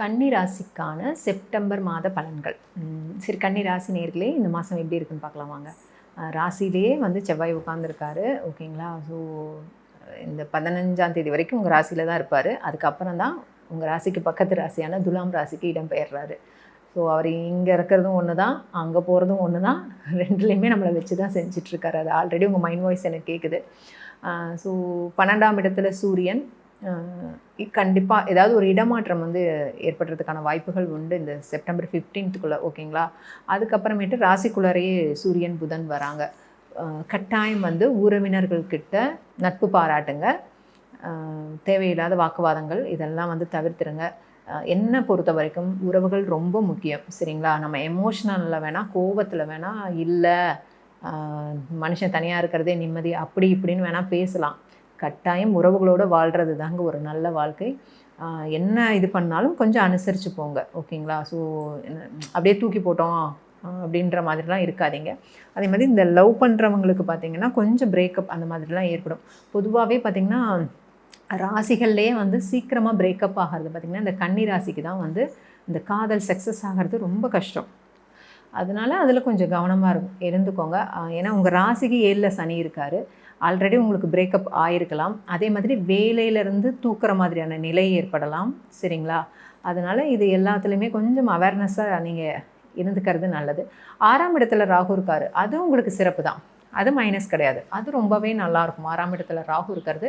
கன்னி ராசிக்கான செப்டம்பர் மாத பலன்கள். சரி, கன்னி ராசி நேயர்களே, இந்த மாதம் எப்படி இருக்குன்னு பார்க்கலாம் வாங்க. ராசியிலேயே வந்து செவ்வாய் உட்காந்துருக்காரு. ஓகேங்களா? ஸோ இந்த 15ஆம் தேதி வரைக்கும் உங்கள் ராசியில் தான் இருப்பார். அதுக்கப்புறம் தான் உங்கள் ராசிக்கு பக்கத்து ராசியான துலாம் ராசிக்கு இடம்பெயர்றாரு. ஸோ அவர் இங்கே இருக்கிறதும் ஒன்று தான், அங்கே போகிறதும் ஒன்று தான். ரெண்டுலேயுமே நம்மளை வச்சு தான் செஞ்சிட்ருக்காரு. அது ஆல்ரெடி உங்கள் மைண்ட் வாய்ஸ் எனக்கு கேட்குது. ஸோ 12ஆம் இடத்துல சூரியன். கண்டிப்பாக ஏதாவது ஒரு இடமாற்றம் வந்து ஏற்படுறதுக்கான வாய்ப்புகள் உண்டு இந்த செப்டம்பர் 15க்குள்ளே. ஓகேங்களா? அதுக்கப்புறமேட்டு ராசிக்குள்ளாரையே சூரியன் புதன் வராங்க. கட்டாயம் வந்து உறவினர்கள்கிட்ட நட்பு பாராட்டுங்க. தேவையில்லாத வாக்குவாதங்கள் இதெல்லாம் வந்து தவிர்த்துருங்க. என்னை பொறுத்த வரைக்கும் உறவுகள் ரொம்ப முக்கியம். சரிங்களா? நம்ம எமோஷ்னலில் வேணால், கோபத்தில் வேணால், இல்லை மனுஷன் தனியாக இருக்கிறதே நிம்மதி அப்படி இப்படின்னு வேணால் பேசலாம். கட்டாயம் உறவுகளோடு வாழ்கிறது தாங்க ஒரு நல்ல வாழ்க்கை. என்ன இது பண்ணாலும் கொஞ்சம் அனுசரித்து போங்க. ஓகேங்களா? ஸோ அப்படியே தூக்கி போட்டோம் அப்படின்ற மாதிரிலாம் இருக்காதீங்க. அதே மாதிரி இந்த லவ் பண்ணுறவங்களுக்கு பார்த்திங்கன்னா கொஞ்சம் பிரேக்கப் அந்த மாதிரிலாம் ஏற்படும். பொதுவாகவே பார்த்திங்கன்னா ராசிகள்லேயே வந்து சீக்கிரமாக பிரேக்கப் ஆகிறது பார்த்திங்கன்னா இந்த கன்னி ராசிக்கு தான் வந்து இந்த காதல் சக்ஸஸ் ஆகிறது ரொம்ப கஷ்டம். அதனால் அதில் கொஞ்சம் கவனமாக இருந்துக்கோங்க. ஏன்னா உங்கள் ராசிக்கு 7ல் சனி இருக்கார். ஆல்ரெடி உங்களுக்கு பிரேக்கப் ஆகிருக்கலாம். அதே மாதிரி வேலையிலேருந்து தூக்குற மாதிரியான நிலை ஏற்படலாம். சரிங்களா? அதனால் இது எல்லாத்துலேயுமே கொஞ்சம் அவேர்னஸாக நீங்கள் இருந்துக்கிறது நல்லது. 6ஆம் இடத்துல ராகு இருக்கார். அது உங்களுக்கு சிறப்பு தான், அது மைனஸ் கிடையாது. அது ரொம்பவே நல்லாயிருக்கும் 6ஆம் இடத்துல ராகு இருக்கிறது.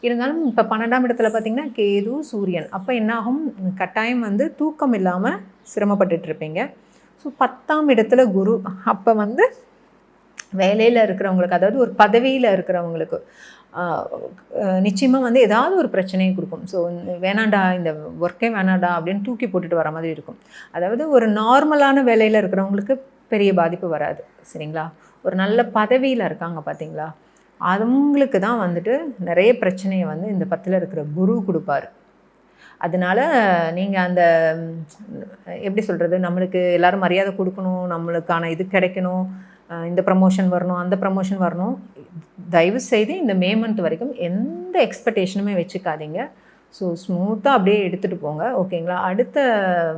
இருந்தாலும் இப்போ 12ஆம் இடத்துல பார்த்திங்கன்னா கேது சூரியன். அப்போ என்னாகும், கட்டாயம் வந்து தூக்கம் இல்லாமல் சிரமப்பட்டுட்ருப்பீங்க. ஸோ 10ஆம் இடத்துல குரு. அப்போ வந்து வேலையில் இருக்கிறவங்களுக்கு, அதாவது ஒரு பதவியில் இருக்கிறவங்களுக்கு நிச்சயமாக வந்து ஏதாவது ஒரு பிரச்சனையை கொடுக்கும். ஸோ வேணாண்டா, இந்த ஒர்க்கே வேணாண்டா அப்படின்னு தூக்கி போட்டுட்டு வர மாதிரி இருக்கும். அதாவது ஒரு நார்மலான வேலையில் இருக்கிறவங்களுக்கு பெரிய பாதிப்பு வராது. சரிங்களா? ஒரு நல்ல பதவியில் இருக்காங்க பார்த்தீங்களா, அவங்களுக்கு தான் வந்துட்டு நிறைய பிரச்சனையை வந்து இந்த 10ல் இருக்கிற குரு கொடுப்பாரு. அதனால் நீங்கள் அந்த எப்படி சொல்கிறது, நம்மளுக்கு எல்லோரும் மரியாதை கொடுக்கணும், நம்மளுக்கான இது கிடைக்கணும், இந்த ப்ரமோஷன் வரணும், அந்த ப்ரமோஷன் வரணும், தயவு செய்து இந்த மே மந்த் வரைக்கும் எந்த எக்ஸ்பெக்டேஷனுமே வச்சுக்காதீங்க. ஸோ ஸ்மூத்தாக அப்படியே எடுத்துகிட்டு போங்க. ஓகேங்களா? அடுத்த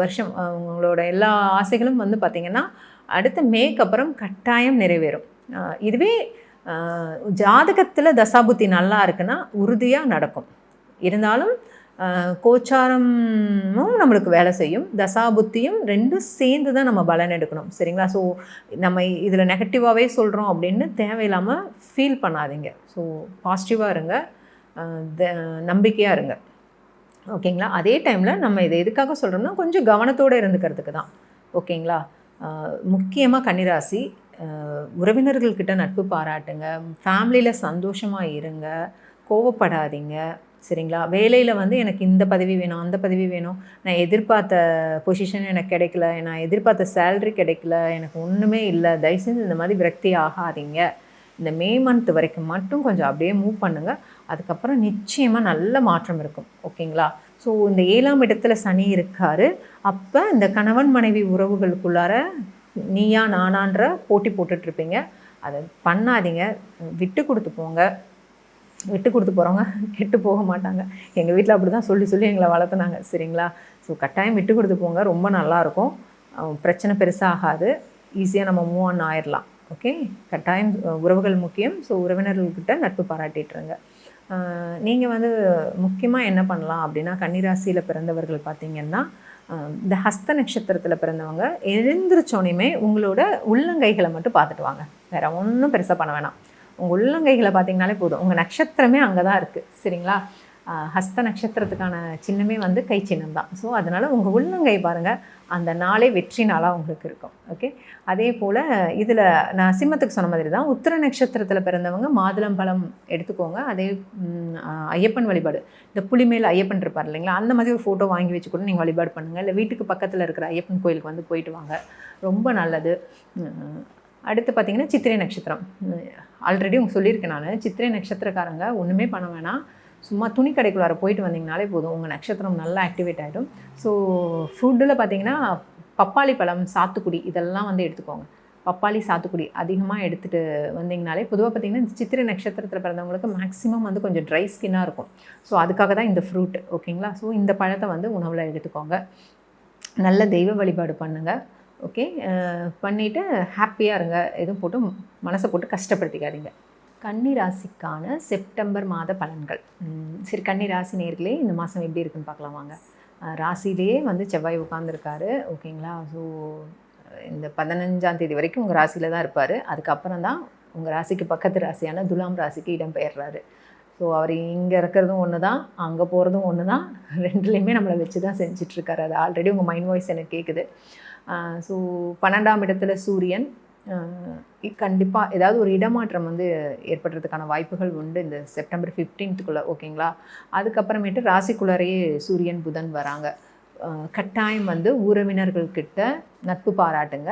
வருஷம் உங்களோட எல்லா ஆசைகளும் வந்து பார்த்திங்கன்னா அடுத்த மேக்கு அப்புறம் கட்டாயம் நிறைவேறும். இதுவே ஜாதகத்தில் தசாபுத்தி நல்லா இருக்குன்னா உறுதியாக நடக்கும். இருந்தாலும் கோச்சாரமும் நம்மளுக்கு வேலை செய்யும், தசாபுத்தியும் ரெண்டும் சேர்ந்து தான் நம்ம பலன் எடுக்கணும். சரிங்களா? ஸோ நம்ம இதில் நெகட்டிவாகவே சொல்கிறோம் அப்படின்னு தேவையில்லாமல் ஃபீல் பண்ணாதீங்க. ஸோ பாசிட்டிவாக இருங்க, நம்பிக்கையாக இருங்க. ஓகேங்களா? அதே டைமில் நம்ம இதை எதுக்காக சொல்கிறோம்னா கொஞ்சம் கவனத்தோடு இருந்துக்கிறதுக்கு தான். ஓகேங்களா? முக்கியமாக கன்னிராசி உறவினர்கள்கிட்ட நட்பு பாராட்டுங்க, ஃபேமிலியில் சந்தோஷமாக இருங்க, கோவப்படாதீங்க. சரிங்களா? வேலையில் வந்து எனக்கு இந்த பதவி வேணும், அந்த பதவி வேணும், நான் எதிர்பார்த்த பொசிஷன் எனக்கு கிடைக்கல, நான் எதிர்பார்த்த சேல்ரி கிடைக்கல, எனக்கு ஒன்றுமே இல்லை, தயவுசெய்து இந்த மாதிரி விரக்தி ஆகாதீங்க. இந்த மே மந்த் வரைக்கும் மட்டும் கொஞ்சம் அப்படியே மூவ் பண்ணுங்கள். அதுக்கப்புறம் நிச்சயமாக நல்ல மாற்றம் இருக்கும். ஓகேங்களா? ஸோ இந்த 7ஆம் இடத்துல சனி இருக்கார். அப்போ இந்த கணவன் மனைவி உறவுகளுக்குள்ளார நீயா நானான்ற போட்டி போட்டுட்ருப்பீங்க. அதை பண்ணாதீங்க, விட்டு கொடுத்து போங்க. விட்டு கொடுத்து போகிறவங்க கெட்டு போக மாட்டாங்க. எங்கள் வீட்டில் அப்படி தான் சொல்லி சொல்லி எங்களை வளர்த்துனாங்க. சரிங்களா? ஸோ கட்டாயம் விட்டு கொடுத்து போங்க, ரொம்ப நல்லாயிருக்கும். பிரச்சனை பெருசாகாது, ஈஸியாக நம்ம மூவ் ஆன் ஆயிடலாம். ஓகே? கட்டாயம் உறவுகள் முக்கியம். ஸோ உறவினர்கள்கிட்ட நட்பு பாராட்டிட்டுருங்க. நீங்கள் வந்து முக்கியமாக என்ன பண்ணலாம் அப்படின்னா, கன்னிராசியில் பிறந்தவர்கள் பார்த்திங்கன்னா இந்த ஹஸ்த நட்சத்திரத்தில் பிறந்தவங்க எழுந்திரிச்சோனையுமே உங்களோட உள்ளங்கைகளை மட்டும் பார்த்துட்டு வாங்க. வேறு ஒன்றும் பெருசாக பண்ண வேணாம். உங்கள் உள்ளங்கைகளை பார்த்திங்கனாலே போதும். உங்கள் நட்சத்திரமே அங்கே தான் இருக்குது. சரிங்களா? ஹஸ்த நட்சத்திரத்துக்கான சின்னமே வந்து கை சின்னம் தான். ஸோ அதனால் உங்கள் உள்ளங்கை பாருங்கள், அந்த நாளே வெற்றி நாளாக உங்களுக்கு இருக்கும். ஓகே? அதே போல் இதில் நான் சிம்மத்துக்கு சொன்ன மாதிரி தான் உத்திர நட்சத்திரத்தில் பிறந்தவங்க மாதுளம்பழம் எடுத்துக்கோங்க. அதே ஐயப்பன் வழிபாடு, இந்த புலி மேல் ஐயப்பன் இருப்பார் இல்லைங்களா, அந்த மாதிரி ஒரு ஃபோட்டோ வாங்கி வச்சு கூட நீங்கள் வழிபாடு பண்ணுங்கள். இல்லை வீட்டுக்கு பக்கத்தில் இருக்கிற ஐயப்பன் கோயிலுக்கு வந்து போயிட்டு வாங்க, ரொம்ப நல்லது. அடுத்து பார்த்திங்கன்னா சித்திரை நட்சத்திரம். ஆல்ரெடி உங்களுக்கு சொல்லியிருக்கேன் நான், சித்திரை நட்சத்திரக்காரங்க ஒன்றுமே பண்ண வேணாம், சும்மா துணி கடைக்குள்ளார போயிட்டு வந்தீங்கனாலே போதும், உங்கள் நட்சத்திரம் நல்லா ஆக்டிவேட் ஆகிடும். ஸோ ஃபுட்டில் பார்த்திங்கன்னா பப்பாளி பழம், சாத்துக்குடி இதெல்லாம் வந்து எடுத்துக்கோங்க. பப்பாளி, சாத்துக்குடி அதிகமாக எடுத்துகிட்டு வந்தீங்கனாலே பொதுவாக பார்த்திங்கன்னா இந்த சித்திரை நட்சத்திரத்தில் பிறந்தவங்களுக்கு மேக்ஸிமம் வந்து கொஞ்சம் ட்ரை ஸ்கின்னாக இருக்கும். ஸோ அதுக்காக தான் இந்த ஃப்ரூட். ஓகேங்களா? ஸோ இந்த பழத்தை வந்து உணவில் எடுத்துக்கோங்க. நல்ல தெய்வ வழிபாடு பண்ணுங்கள். ஓகே, பண்ணிவிட்டு ஹாப்பியாக இருங்க. எதுவும் போட்டு மனசை போட்டு கஷ்டப்படுத்திக்காதீங்க. கன்னி ராசிக்கான செப்டம்பர் மாத பலன்கள். சரி, கன்னி ராசி நேயர்களே இந்த மாதம் எப்படி இருக்குன்னு பார்க்கலாம் வாங்க. ராசியிலேயே வந்து செவ்வாய் உட்காந்துருக்காரு. ஓகேங்களா? ஸோ இந்த 15ஆம் தேதி வரைக்கும் உங்கள் ராசியில் தான் இருப்பார். அதுக்கப்புறம் தான் உங்கள் ராசிக்கு பக்கத்து ராசியான துலாம் ராசிக்கு இடம் பெயர்றாரு. ஸோ அவர் இங்கே இருக்கிறதும் ஒன்று தான், அங்கே போகிறதும் ஒன்று தான். ரெண்டுலேயுமே நம்மளை வச்சு தான் செஞ்சிட்ருக்காரு. அது ஆல்ரெடி உங்கள் மைண்ட் வாய்ஸ் எனக்கு கேட்குது. ஸோ 12ஆம் இடத்துல சூரியன். கண்டிப்பாக ஏதாவது ஒரு இடமாற்றம் வந்து ஏற்படுறதுக்கான வாய்ப்புகள் உண்டு இந்த செப்டம்பர் 15க்குள்ளே. ஓகேங்களா? அதுக்கப்புறமேட்டு ராசிக்குள்ளாரையே சூரியன் புதன் வராங்க. கட்டாயம் வந்து உறவினர்கள்கிட்ட நட்பு பாராட்டுங்க.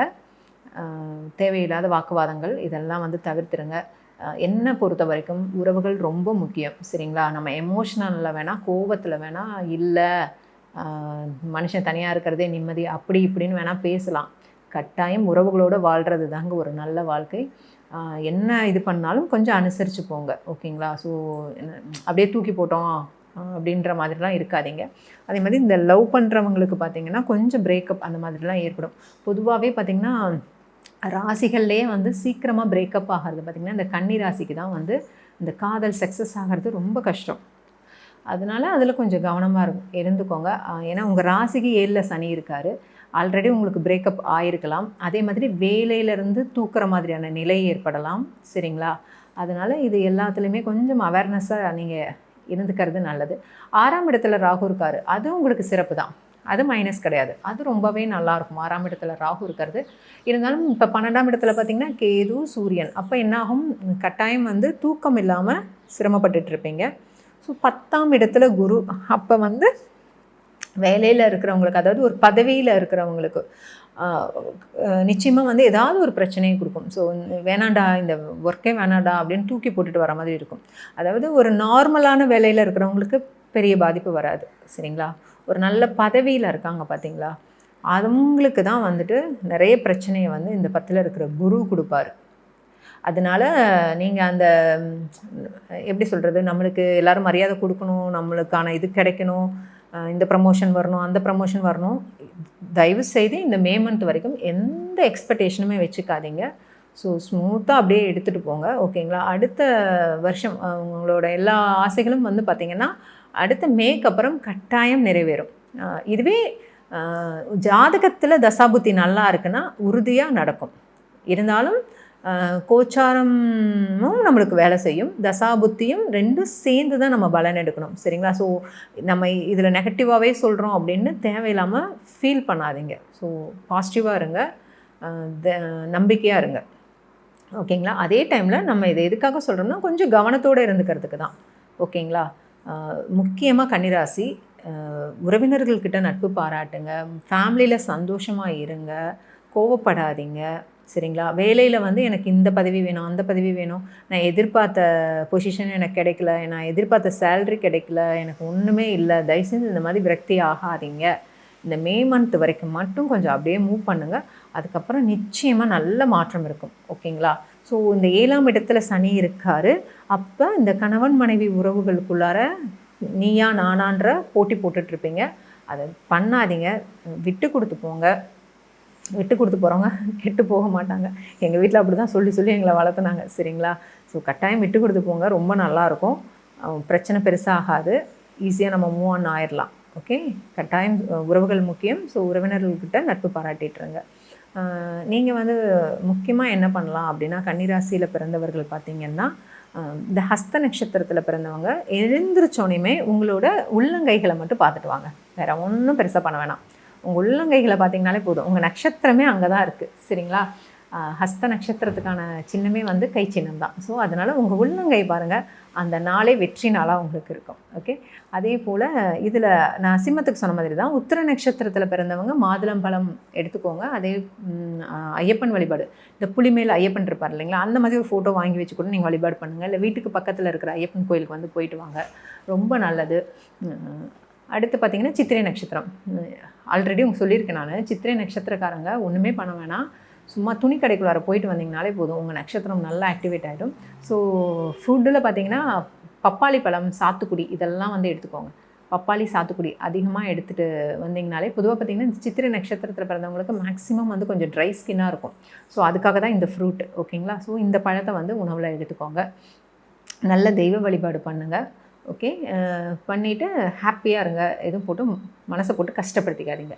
தேவையில்லாத வாக்குவாதங்கள் இதெல்லாம் வந்து தவிர்த்துருங்க. என்னை பொறுத்த வரைக்கும் உறவுகள் ரொம்ப முக்கியம். சரிங்களா? நம்ம எமோஷ்னலில் வேணால், கோபத்தில் வேணால், இல்லை மனுஷன் தனியாக இருக்கிறதே நிம்மதி அப்படி இப்படின்னு வேணால் பேசலாம். கட்டாயம் உறவுகளோடு வாழ்கிறது தாங்க ஒரு நல்ல வாழ்க்கை. என்ன இது பண்ணாலும் கொஞ்சம் அனுசரித்து போங்க. ஓகேங்களா? ஸோ அப்படியே தூக்கி போட்டோம் அப்படின்ற மாதிரிலாம் இருக்காதீங்க. அதே மாதிரி இந்த லவ் பண்ணுறவங்களுக்கு பார்த்திங்கன்னா கொஞ்சம் பிரேக்கப் அந்த மாதிரிலாம் ஏற்படும். பொதுவாகவே பார்த்திங்கன்னா ராசிகள்லேயே வந்து சீக்கிரமாக பிரேக்கப் ஆகிறது பார்த்திங்கன்னா இந்த கன்னி ராசிக்கு தான் வந்து இந்த காதல் சக்ஸஸ் ஆகிறது ரொம்ப கஷ்டம். அதனால் அதில் கொஞ்சம் கவனமாக இருந்துக்கோங்க. ஏன்னா உங்கள் ராசிக்கு 7ல் சனி இருக்கார். ஆல்ரெடி உங்களுக்கு பிரேக்கப் ஆகிருக்கலாம். அதே மாதிரி வேலையிலேருந்து தூக்குற மாதிரியான நிலை ஏற்படலாம். சரிங்களா? அதனால் இது எல்லாத்துலேயுமே கொஞ்சம் அவேர்னஸாக நீங்கள் இருந்துக்கிறது நல்லது. 6ஆம் இடத்துல ராகு இருக்கார். அது உங்களுக்கு சிறப்பு தான், அது மைனஸ் கிடையாது. அது ரொம்பவே நல்லாயிருக்கும் 6ஆம் இடத்துல ராகு இருக்கிறது. இருந்தாலும் இப்போ 12ஆம் இடத்துல பார்த்திங்கன்னா கேது சூரியன். அப்போ என்னாகும், கட்டாயம் வந்து தூக்கம் இல்லாமல் சிரமப்பட்டுட்ருப்பீங்க. ஸோ 10ஆம் இடத்துல குரு. அப்போ வந்து வேலையில் இருக்கிறவங்களுக்கு, அதாவது ஒரு பதவியில் இருக்கிறவங்களுக்கு நிச்சயமாக வந்து ஏதாவது ஒரு பிரச்சனையை கொடுக்கும். ஸோ வேணாண்டா, இந்த ஒர்க்கே வேணாண்டா அப்படின்னு தூக்கி போட்டுட்டு வர மாதிரி இருக்கும். அதாவது ஒரு நார்மலான வேலையில் இருக்கிறவங்களுக்கு பெரிய பாதிப்பு வராது. சரிங்களா? ஒரு நல்ல பதவியில் இருக்காங்க பார்த்திங்களா, அவங்களுக்கு தான் வந்துட்டு நிறைய பிரச்சனையை வந்து இந்த 10ல் இருக்கிற குரு கொடுப்பாரு. அதனால் நீங்கள் அந்த எப்படி சொல்கிறது, நம்மளுக்கு எல்லோரும் மரியாதை கொடுக்கணும், நம்மளுக்கான இது கிடைக்கணும், இந்த ப்ரமோஷன் வரணும், அந்த ப்ரமோஷன் வரணும், தயவு செய்து இந்த மே மந்த் வரைக்கும் எந்த எக்ஸ்பெக்டேஷனுமே வச்சுக்காதீங்க. ஸோ ஸ்மூத்தாக அப்படியே எடுத்துகிட்டு போங்க. ஓகேங்களா? அடுத்த வருஷம் உங்களோட எல்லா ஆசைகளும் வந்து பார்த்திங்கன்னா அடுத்த மேக்கு அப்புறம் கட்டாயம் நிறைவேறும். இதுவே ஜாதகத்தில் தசாபுத்தி நல்லா இருக்குன்னா உறுதியாக நடக்கும். இருந்தாலும் கோச்சாரமும் நம்மளுக்கு வேலை செய்யும், தசாபுத்தியும் ரெண்டும் சேர்ந்து தான் நம்ம பலன் எடுக்கணும். சரிங்களா? ஸோ நம்ம இதில் நெகட்டிவாகவே சொல்கிறோம் அப்படின்னு தேவையில்லாமல் ஃபீல் பண்ணாதீங்க. ஸோ பாசிட்டிவாக இருங்க, நம்பிக்கையாக இருங்க. ஓகேங்களா? அதே டைமில் நம்ம இதை எதுக்காக சொல்கிறோம்னா கொஞ்சம் கவனத்தோடு இருந்துக்கிறதுக்கு தான். ஓகேங்களா? முக்கியமாக கன்னிராசி உறவினர்கள்கிட்ட நட்பு பாராட்டுங்க, ஃபேமிலியில் சந்தோஷமாக இருங்க, கோவப்படாதீங்க. சரிங்களா? வேலையில் வந்து எனக்கு இந்த பதவி வேணும், அந்த பதவி வேணும், நான் எதிர்பார்த்த பொசிஷன் எனக்கு கிடைக்கல, நான் எதிர்பார்த்த சேல்ரி கிடைக்கல, எனக்கு ஒன்றுமே இல்லை, தயவுசெய்து இந்த மாதிரி விரக்தி ஆகாதீங்க. இந்த மே மந்த் வரைக்கும் மட்டும் கொஞ்சம் அப்படியே மூவ் பண்ணுங்கள். அதுக்கப்புறம் நிச்சயமாக நல்ல மாற்றம் இருக்கும். ஓகேங்களா? ஸோ இந்த 7ஆம் இடத்துல சனி இருக்கார். அப்போ இந்த கணவன் மனைவி உறவுகளுக்குள்ளார நீயா நானான்ற போட்டி போட்டுட்ருப்பீங்க. அதை பண்ணாதீங்க, விட்டு கொடுத்து போங்க. விட்டு கொடுத்து போகிறவங்க கெட்டு போக மாட்டாங்க. எங்கள் வீட்டில் அப்படி தான் சொல்லி சொல்லி எங்களை வளர்த்துனாங்க. சரிங்களா? ஸோ கட்டாயம் விட்டு கொடுத்து போங்க, ரொம்ப நல்லாயிருக்கும். பிரச்சனை பெருசாகாது, ஈஸியாக நம்ம மூவ் ஆன் ஆயிடலாம். ஓகே, கட்டாயம் உறவுகள் முக்கியம். ஸோ உறவினர்கள்கிட்ட நட்பு பாராட்டிட்டுருங்க. நீங்கள் வந்து முக்கியமாக என்ன பண்ணலாம் அப்படின்னா, கன்னிராசியில் பிறந்தவர்கள் பார்த்திங்கன்னா இந்த ஹஸ்த நட்சத்திரத்தில் பிறந்தவங்க எழுந்திரிச்சோனையுமே உங்களோட உள்ளங்கைகளை மட்டும் பார்த்துட்டு வாங்க. வேறு ஒன்றும் பெருசாக பண்ண வேணாம். உங்கள் உள்ளங்கைகளை பார்த்திங்கனாலே போதும். உங்கள் நட்சத்திரமே அங்கே தான் இருக்குது. சரிங்களா? ஹஸ்த நட்சத்திரத்துக்கான சின்னமே வந்து கை சின்னம் தான். ஸோ அதனால் உங்கள் உள்ளங்கை பாருங்கள், அந்த நாளே வெற்றி நாளாக உங்களுக்கு இருக்கும். ஓகே, அதே போல் இதில் நான் சிம்மத்துக்கு சொன்ன மாதிரி தான் உத்திர நட்சத்திரத்தில் பிறந்தவங்க மாதுளம்பழம் எடுத்துக்கோங்க. அதே ஐயப்பன் வழிபாடு, இந்த புலிமேல் ஐயப்பன் இருப்பார் இல்லைங்களா, அந்த மாதிரி ஒரு ஃபோட்டோ வாங்கி வச்சு கூட நீங்கள் வழிபாடு பண்ணுங்கள். இல்லை வீட்டுக்கு பக்கத்தில் இருக்கிற ஐயப்பன் கோயிலுக்கு வந்து போயிட்டு வாங்க, ரொம்ப நல்லது. அடுத்து பார்த்திங்கன்னா சித்திரை நட்சத்திரம். ஆல்ரெடி உங்களுக்கு சொல்லியிருக்கேன் நான், சித்திரை நட்சத்திரக்காரங்க ஒன்றுமே பண்ண வேணாம், சும்மா துணி கடைக்குள்ளார போயிட்டு வந்தீங்கனாலே போதும், உங்கள் நட்சத்திரம் நல்லா ஆக்டிவேட் ஆகிடும். ஸோ ஃபுட்டில் பார்த்தீங்கன்னா பப்பாளி பழம், சாத்துக்குடி இதெல்லாம் வந்து எடுத்துக்கோங்க. பப்பாளி, சாத்துக்குடி அதிகமாக எடுத்துகிட்டு வந்தீங்கனாலே பொதுவாக பார்த்திங்கன்னா இந்த சித்திரை நட்சத்திரத்தில் பிறந்தவங்களுக்கு மேக்ஸிமம் வந்து கொஞ்சம் ட்ரை ஸ்கின்னாக இருக்கும். ஸோ அதுக்காக தான் இந்த ஃப்ரூட், ஓகேங்களா? ஸோ இந்த பழத்தை வந்து உணவில் எடுத்துக்கோங்க. நல்ல தெய்வ வழிபாடு பண்ணுங்கள், ஓகே? பண்ணிவிட்டு ஹாப்பியாக இருங்க, எதுவும் போட்டு மனசை போட்டு கஷ்டப்படுத்திக்காதீங்க.